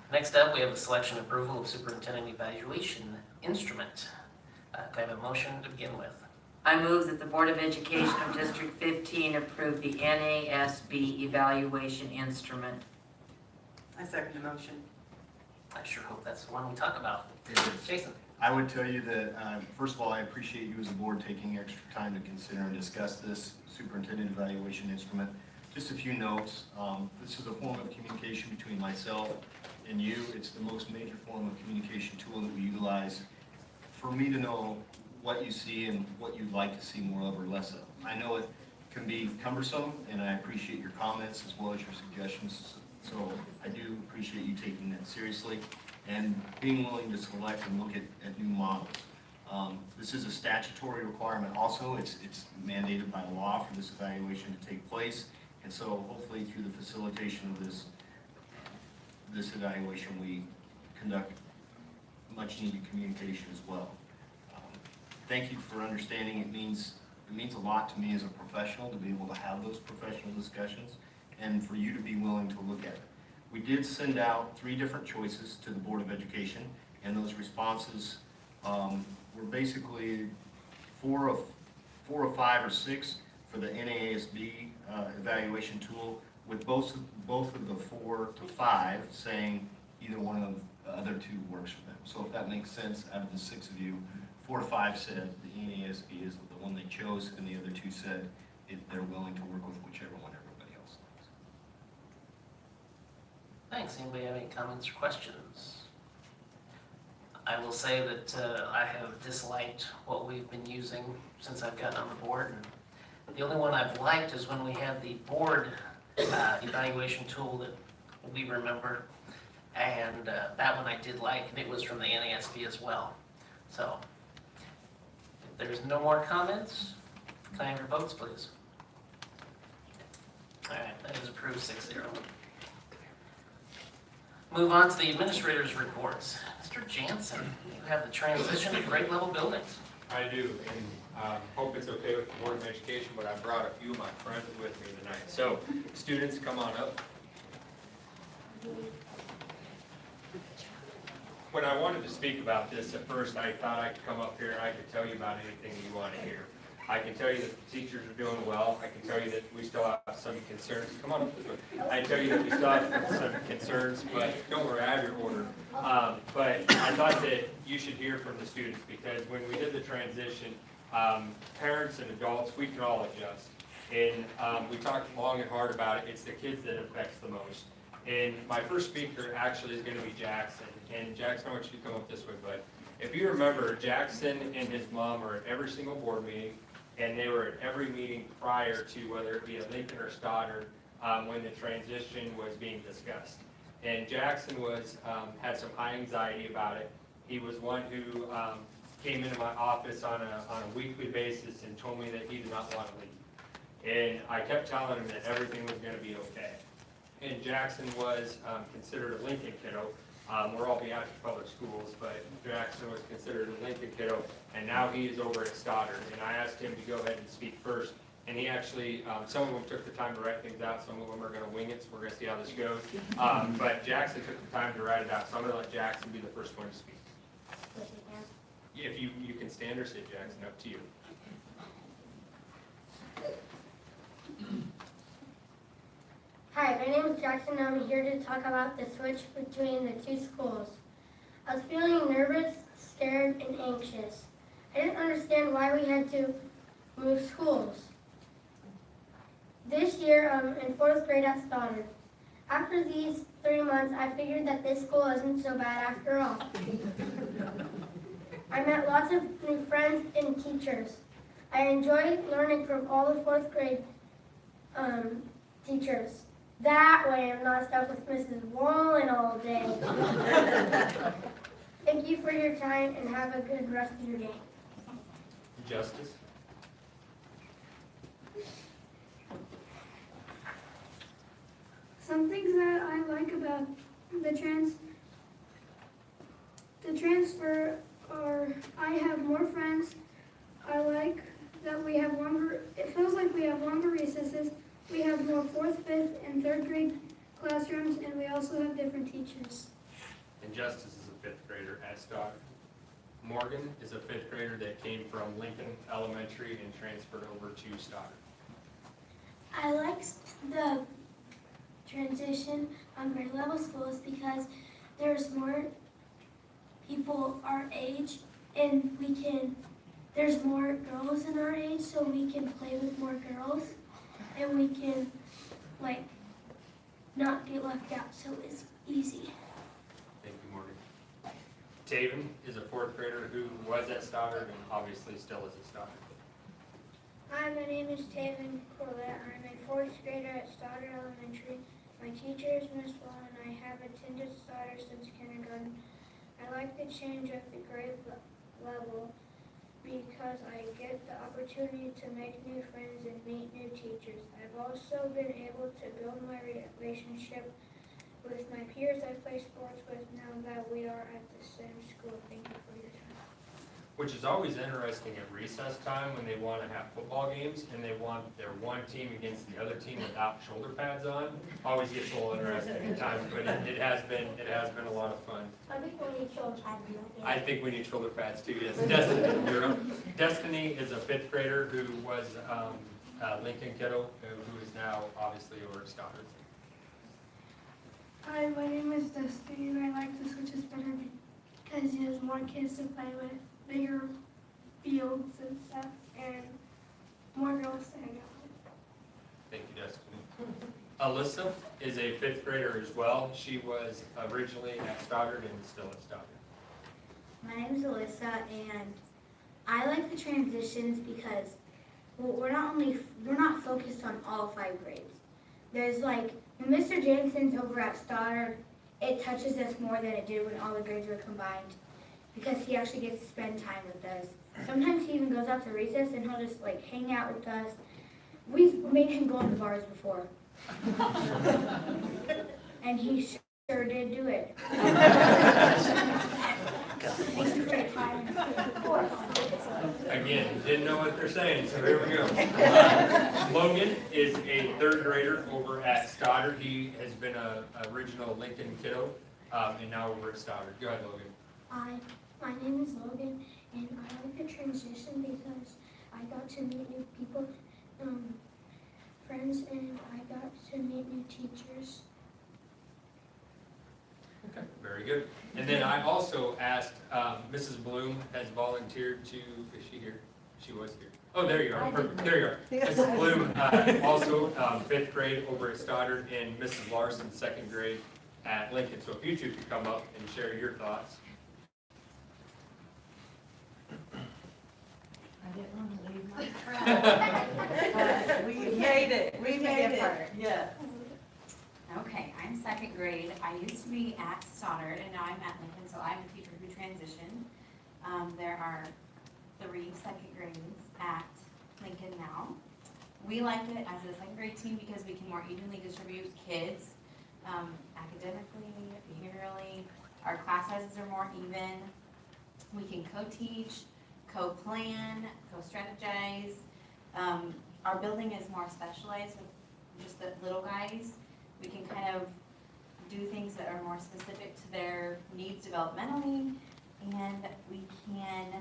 Next up, we have the selection and approval of superintendent evaluation instrument. Can I have a motion to begin with? I move that the Board of Education of District 15 approve the NASB evaluation instrument. I second the motion. I sure hope that's the one we talk about. Jason? I would tell you that, first of all, I appreciate you as a board taking extra time to consider and discuss this superintendent evaluation instrument. Just a few notes. This is a form of communication between myself and you. It's the most major form of communication tool that we utilize for me to know what you see and what you'd like to see more of or less of. I know it can be cumbersome, and I appreciate your comments as well as your suggestions. So I do appreciate you taking that seriously and being willing to select and look at new models. This is a statutory requirement also. It's mandated by law for this evaluation to take place. And so hopefully through the facilitation of this evaluation, we conduct much needed communication as well. Thank you for understanding. It means a lot to me as a professional to be able to have those professional discussions and for you to be willing to look at it. We did send out 3 different choices to the Board of Education, and those responses were basically 4 of 5 or 6 for the NASB evaluation tool, with both of the 4 to 5 saying either one of the other 2 works for them. So if that makes sense, out of the 6 of you, 4 to 5 said the NASB is the one they chose, and the other 2 said they're willing to work with whichever one everybody else likes. Thanks. Anybody have any comments or questions? I will say that I have disliked what we've been using since I've gotten on the board. And the only one I've liked is when we had the board evaluation tool that we remember. And that one I did like, and it was from the NASB as well. So if there's no more comments, can I have your votes, please? All right, that is approved 6-0. Move on to the administrator's reports. Mr. Jansen, you have the transition to grade level buildings. I do, and Hope it's okay with the Board of Education, but I brought a few of my friends with me tonight. So, students, come on up. When I wanted to speak about this, at first I thought I could come up here and I could tell you about anything you want to hear. I can tell you that the teachers are doing well. I can tell you that we still have some concerns. Come on up this way. I tell you that we still have some concerns, but don't worry, I have your order. But I thought that you should hear from the students, because when we did the transition, parents and adults, we can all adjust. And we talked long and hard about it. It's the kids that affects the most. And my first speaker actually is going to be Jackson. And Jackson, I want you to come up this way, bud. If you remember, Jackson and his mom were at every single board meeting, and they were at every meeting prior to whether it be at Lincoln or Stoddard when the transition was being discussed. And Jackson was had some high anxiety about it. He was one who came into my office on a weekly basis and told me that he did not want to leave. And I kept telling him that everything was going to be okay. And Jackson was considered a Lincoln kiddo. We're all Beatrice Public Schools, but Jackson was considered a Lincoln kiddo, and now he is over at Stoddard. And I asked him to go ahead and speak first, and he actually, some of them took the time to write things out, some of them are going to wing it, so we're going to see how this goes. But Jackson took the time to write it out, so I'm going to let Jackson be the first one to speak. If you can stand or sit, Jackson, up to you. Hi, my name is Jackson. I'm here to talk about the switch between the two schools. I was feeling nervous, scared, and anxious. I didn't understand why we had to move schools. This year, I'm in 4th grade at Stoddard. After these 3 months, I figured that this school isn't so bad after all. I met lots of new friends and teachers. I enjoyed learning from all the 4th grade teachers. That way I'm not stuck with Mrs. Wallen all day. Thank you for your time and have a good rest of your day. Justice. Some things that I like about the transfer are I have more friends. I like that we have longer, it feels like we have longer recesses. We have more 4th, 5th, and 3rd grade classrooms, and we also have different teachers. And Justice is a 5th grader at Stoddard. Morgan is a 5th grader that came from Lincoln Elementary and transferred over to Stoddard. I like the transition on grade level schools because there's more people our age, and there's more girls in our age, so we can play with more girls. And we can, not get left out, so it's easy. Thank you, Morgan. Taven is a 4th grader who was at Stoddard and obviously still is at Stoddard. Hi, my name is Taven Corlett. I'm a 4th grader at Stoddard Elementary. My teacher is Miss Wall, and I have attended Stoddard since kindergarten. I like the change at the grade level because I get the opportunity to make new friends and meet new teachers. I've also been able to build my relationship with my peers I play sports with now that we are at the same school. Thank you for your time. Which is always interesting at recess time when they want to have football games and they want their one team against the other team without shoulder pads on. Always gets a little interesting at times, but it has been a lot of fun. I think we need shoulder pads. I think we need shoulder pads too, yes. Destiny, you're up. Destiny is a 5th grader who was a Lincoln kiddo, who is now obviously over at Stoddard. Hi, my name is Destiny, and I like the switches better because there's more kids to play with, bigger fields and stuff, and more girls to hang out with. Thank you, Destiny. Alyssa is a 5th grader as well. She was originally at Stoddard and still at Stoddard. My name is Alyssa, and I like the transitions because we're not focused on all 5 grades. There's when Mr. Jameson's over at Stoddard, it touches us more than it did when all the grades were combined because he actually gets to spend time with us. Sometimes he even goes out to recess and he'll just hang out with us. We've made him go on the bars before. And he sure did do it. Again, didn't know what they're saying, so here we go. Logan is a third grader over at Stoddard. He has been a original Lincoln kiddo, and now over at Stoddard. Go ahead, Logan. Hi, my name is Logan, and I like the transition because I got to meet new people, friends, and I got to meet new teachers. Okay, very good. And then I also asked, Mrs. Bloom has volunteered to, is she here? She was here. Oh, there you are, perfect, there you are. Mrs. Bloom, also fifth grade over at Stoddard, and Mrs. Larson, second grade at Lincoln. So if you two could come up and share your thoughts. I didn't want to leave my crowd. We made it, we made it, yes. Okay, I'm second grade. I used to be at Stoddard and now I'm at Lincoln, so I'm a teacher who transitioned. There are 3 second grades at Lincoln now. We like it as a second grade team because we can more evenly distribute kids academically, behaviorally. Our class sizes are more even. We can co-teach, co-plan, co-strategize. Our building is more specialized with just the little guys. We can kind of do things that are more specific to their needs developmentally, and we can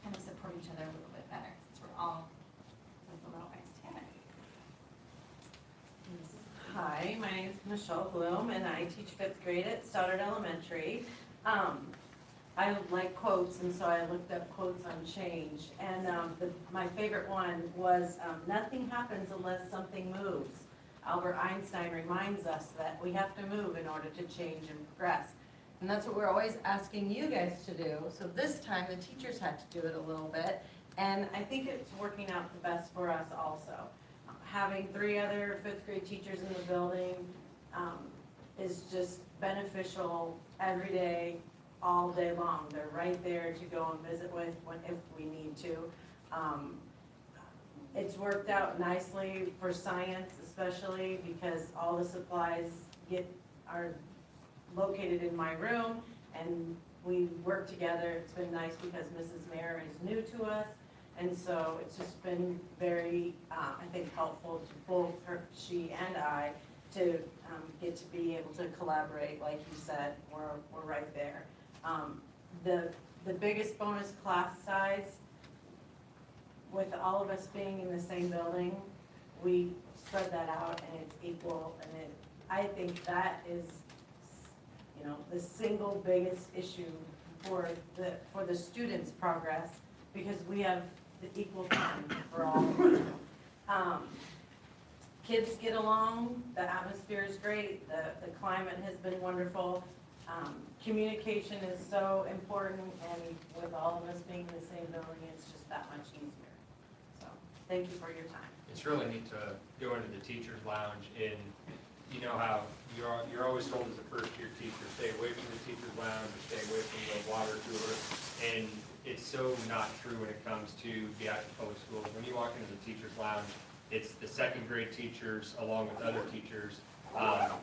kind of support each other a little bit better since we're all with the little guys together. Hi, my name is Michelle Bloom, and I teach 5th grade at Stoddard Elementary. I like quotes, and so I looked up quotes on change, and my favorite one was, nothing happens unless something moves. Albert Einstein reminds us that we have to move in order to change and progress. And that's what we're always asking you guys to do. So this time the teachers had to do it a little bit. And I think it's working out the best for us also. Having 3 other 5th grade teachers in the building is just beneficial every day, all day long. They're right there to go and visit with if we need to. It's worked out nicely for science, especially because all the supplies are located in my room, and we work together. It's been nice because Mrs. Mayer is new to us, and so it's just been very, I think, helpful to both she and I to get to be able to collaborate. Like you said, we're right there. The biggest bonus class size, with all of us being in the same building, we spread that out and it's equal, and I think that is, the single biggest issue for the students' progress, because we have the equal time for all of them. Kids get along, the atmosphere is great, the climate has been wonderful. Communication is so important, and with all of us being in the same building, it's just that much easier. Thank you for your time. It's really neat to go into the teacher's lounge, and you know how you're always told as a first year teacher, stay away from the teacher's lounge, or stay away from the water cooler, and it's so not true when it comes to Beatrice Public Schools. When you walk into the teacher's lounge, it's the second grade teachers along with other teachers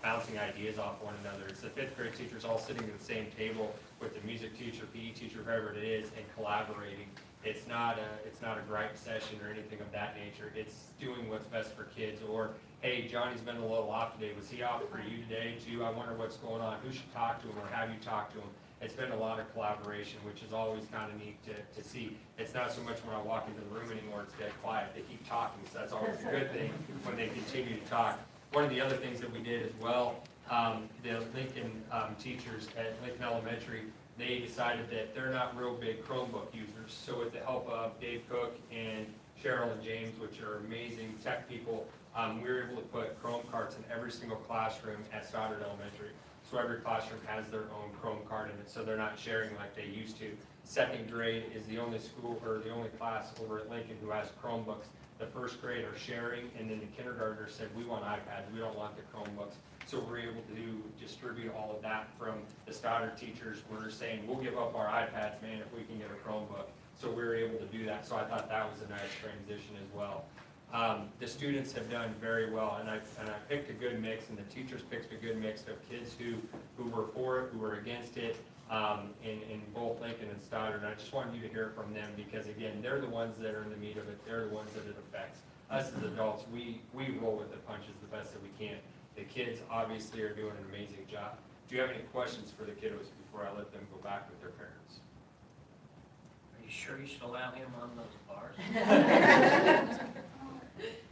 bouncing ideas off one another. It's the 5th grade teachers all sitting at the same table with the music teacher, PE teacher, whoever it is, and collaborating. It's not a gripe session or anything of that nature. It's doing what's best for kids. Or, hey, Johnny's been a little off today. Was he off for you today too? I wonder what's going on. Who should talk to him, or have you talk to him? It's been a lot of collaboration, which is always kind of neat to see. It's not so much when I walk into the room anymore, it's dead quiet. They keep talking, so that's always a good thing when they continue to talk. One of the other things that we did as well, the Lincoln teachers at Lincoln Elementary, they decided that they're not real big Chromebook users. So with the help of Dave Cook and Cheryl and James, which are amazing tech people, we were able to put Chrome cards in every single classroom at Stoddard Elementary. So every classroom has their own Chrome card in it, so they're not sharing like they used to. Second grade is the only school, or the only class over at Lincoln who has Chromebooks. The first grade are sharing, and then the kindergartners said, we want iPads, we don't want the Chromebooks. So we're able to distribute all of that from the Stoddard teachers. We're saying, we'll give up our iPads, man, if we can get a Chromebook. So we were able to do that. So I thought that was a nice transition as well. The students have done very well, and I picked a good mix, and the teachers picked a good mix of kids who were for it, who were against it, in both Lincoln and Stoddard. And I just wanted you to hear from them because, again, they're the ones that are in the meat of it. They're the ones that it affects. Us as adults, we roll with the punches the best that we can. The kids obviously are doing an amazing job. Do you have any questions for the kiddos before I let them go back with their parents? Are you sure you should allow him on those bars?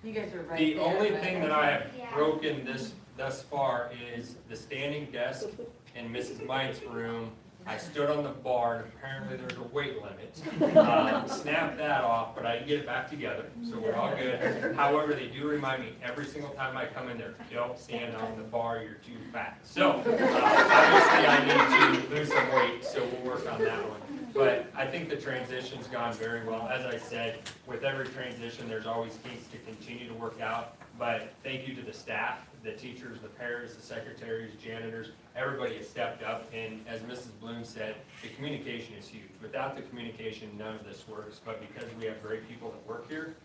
You guys are right The there, only right? thing that I have broken thus far is the standing desk in Mrs. Mite's room. I stood on the bar, and apparently there's a weight limit. Snapped that off, but I didn't get it back together, so we're all good. However, they do remind me every single time I come in there, don't stand on the bar, you're too fat. So, obviously I need to lose some weight, so we'll work on that one. But I think the transition's gone very well. As I said, with every transition, there's always kinks to continue to work out. But thank you to the staff, the teachers, the paras, the secretaries, janitors, everybody has stepped up. And as Mrs. Bloom said, the communication is huge. Without the communication, none of this works. But because we have great people that work here,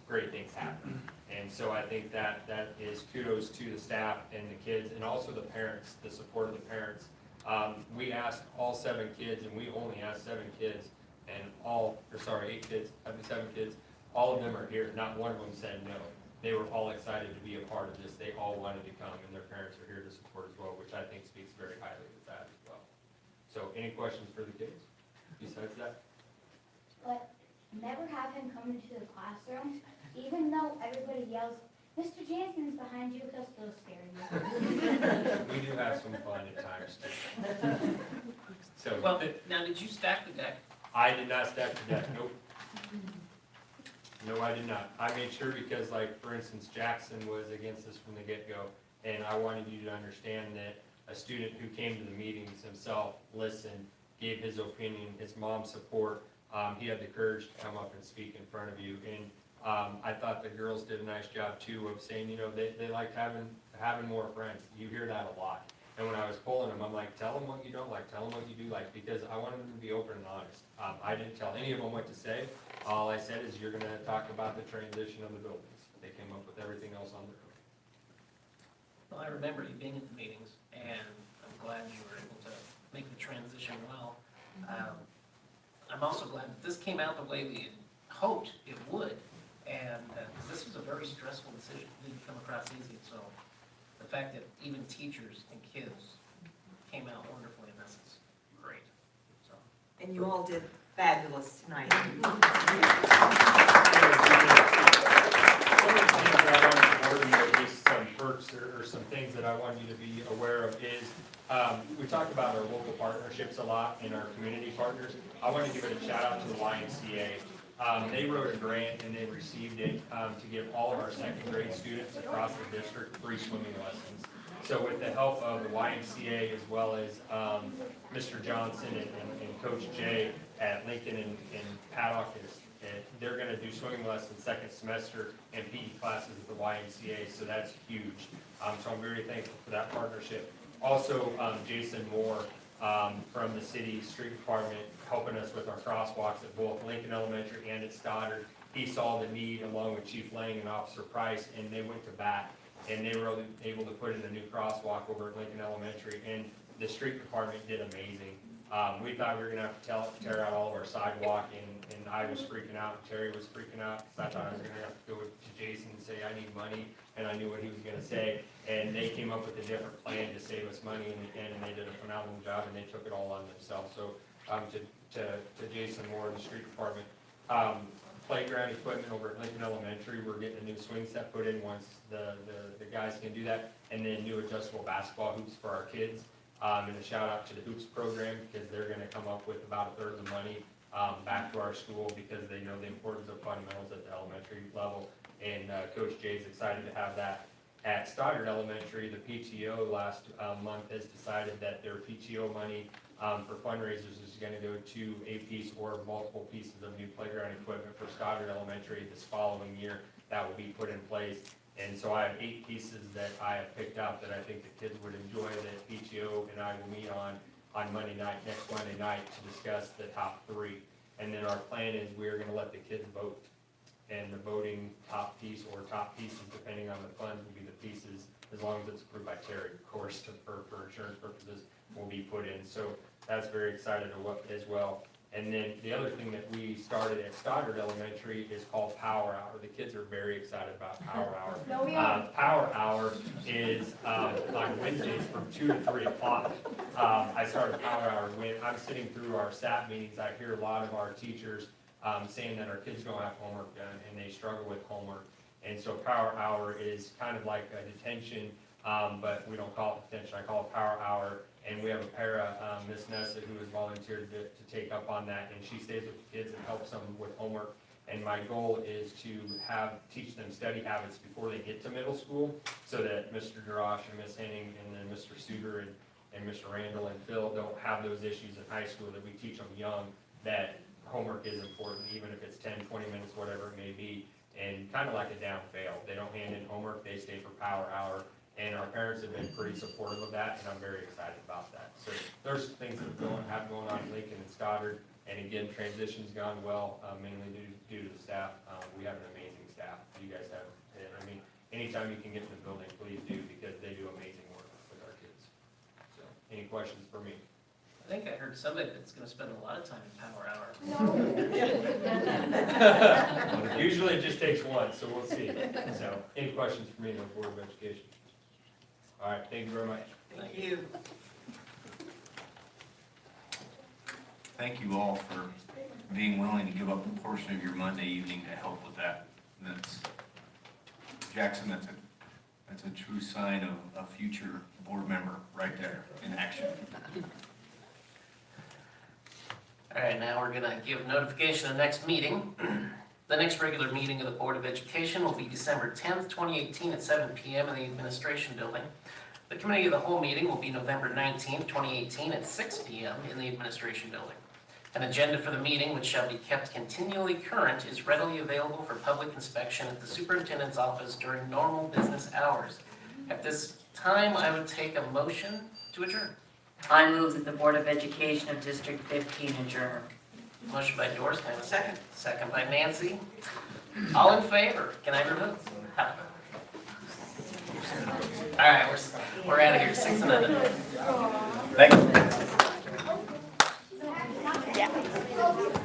great things happen. And so I think that is kudos to the staff and the kids, and also the parents, the support of the parents. We asked all 7 kids, and we only asked 7 kids, and 8 kids, 7 kids, all of them are here. Not one of them said no. They were all excited to be a part of this. They all wanted to come, and their parents are here to support as well, which I think speaks very highly of that as well. So any questions for the kids besides that? But never have him come into the classroom, even though everybody yells, Mr. Jansen's behind you, he'll still stare at you. We do have some fun at times too. So, Well, now, did you stack the deck? I did not stack the deck, nope. No, I did not. I made sure because, like, for instance, Jackson was against us from the get-go, and I wanted you to understand that a student who came to the meetings himself, listened, gave his opinion, his mom's support, he had the courage to come up and speak in front of you. And I thought the girls did a nice job too of saying, you know, they like having more friends. You hear that a lot. And when I was polling them, I'm like, tell them what you don't like, tell them what you do like, because I wanted them to be open and honest. I didn't tell any of them what to say. All I said is, you're gonna talk about the transition of the buildings. They came up with everything else on their own. Well, I remember you being at the meetings, and I'm glad you were able to make the transition well. I'm also glad that this came out the way we had hoped it would, and this was a very stressful decision. It didn't come across easy, so the fact that even teachers and kids came out wonderfully in this is great. So, And you all did fabulous tonight. Some of the things that I wanted to board you, at least some perks or some things that I want you to be aware of is, we talk about our local partnerships a lot and our community partners. I want to give it a shout out to the YMCA. They wrote a grant and they received it to give all of our second grade students across the district free swimming lessons. So with the help of the YMCA as well as Mr. Johnson and Coach Jay at Lincoln and Paddock, they're going to do swimming lessons second semester and PE classes at the YMCA, so that's huge. So I'm very thankful for that partnership. Also, Jason Moore from the city street department helping us with our crosswalks at both Lincoln Elementary and at Stoddard. He saw the need along with Chief Lang and Officer Price, and they went to bat, and they were able to put in a new crosswalk over at Lincoln Elementary, and the street department did amazing. We thought we were gonna have to tear out all of our sidewalk, and I was freaking out, and Terry was freaking out, because I thought I was gonna have to go to Jason and say, I need money, and I knew what he was gonna say, and they came up with a different plan to save us money, and they did a phenomenal job, and they took it all on themselves. So, to Jason Moore and the street department. Playground equipment over at Lincoln Elementary, we're getting a new swing set put in once the guys can do that, and then new adjustable basketball hoops for our kids. And a shout out to the hoops program, because they're gonna come up with about 1/3 of the money back to our school, because they know the importance of fundamentals at the elementary level, and Coach Jay's excited to have that. At Stoddard Elementary, the PTO last month has decided that their PTO money for fundraisers is going to go to a piece or multiple pieces of new playground equipment for Stoddard Elementary this following year. That will be put in place. And so I have 8 pieces that I have picked out that I think the kids would enjoy, that PTO and I will meet on Monday night, next Monday night, to discuss the top 3. And then our plan is we're going to let the kids vote. and the voting top piece or top pieces, depending on the funds, will be the pieces, as long as it's approved by Terry, of course, for insurance purposes, will be put in. So that's very excited as well. And then the other thing that we started at Stoddard Elementary is called Power Hour. The kids are very excited about Power Hour. No, we are. Power Hour is on Wednesdays from 2 to 3 o'clock. I started Power Hour when I'm sitting through our SAT meetings. I hear a lot of our teachers saying that our kids don't have homework done and they struggle with homework. And so Power Hour is kind of like a detention, but we don't call it detention. I call it Power Hour. And we have a para, Miss Nessa, who has volunteered to take up on that, and she stays with the kids and helps them with homework. And my goal is to teach them study habits before they get to middle school, so that Mr. Durash and Miss Henning and then Mr. Suter and Mr. Randall and Phil don't have those issues in high school, that we teach them young that homework is important, even if it's 10, 20 minutes, whatever it may be. And kind of like a down fail. They don't hand in homework, they stay for Power Hour. And our parents have been pretty supportive of that, and I'm very excited about that. So there's things that have going on in Lincoln and Stoddard, and again, transition's gone well, mainly due to the staff. We have an amazing staff. You guys have, and I mean, anytime you can get in the building, please do, because they do amazing work with our kids. So, any questions for me? I think I heard somebody that's gonna spend a lot of time in Power Hour. Usually it just takes one, so we'll see. So, any questions for me on the Board of Education? All right, thank you very much. Thank you. Thank you all for being willing to give up a portion of your Monday evening to help with that. Jackson, that's a true sign of a future board member right there in action. All right, now we're gonna give notification of the next meeting. The next regular meeting of the Board of Education will be December 10th, 2018 at 7 p.m. in the Administration Building. The Committee of the Whole meeting will be November 19th, 2018 at 6 p.m. in the Administration Building. An agenda for the meeting, which shall be kept continually current, is readily available for public inspection at the Superintendent's office during normal business hours. At this time, I would take a motion to adjourn. I move that the Board of Education of District 15 adjourn. Motion by Doris, can I have a second? Second by Nancy. All in favor? Can I have your vote? All right, we're out of here, 6-0. Thank you. Yeah.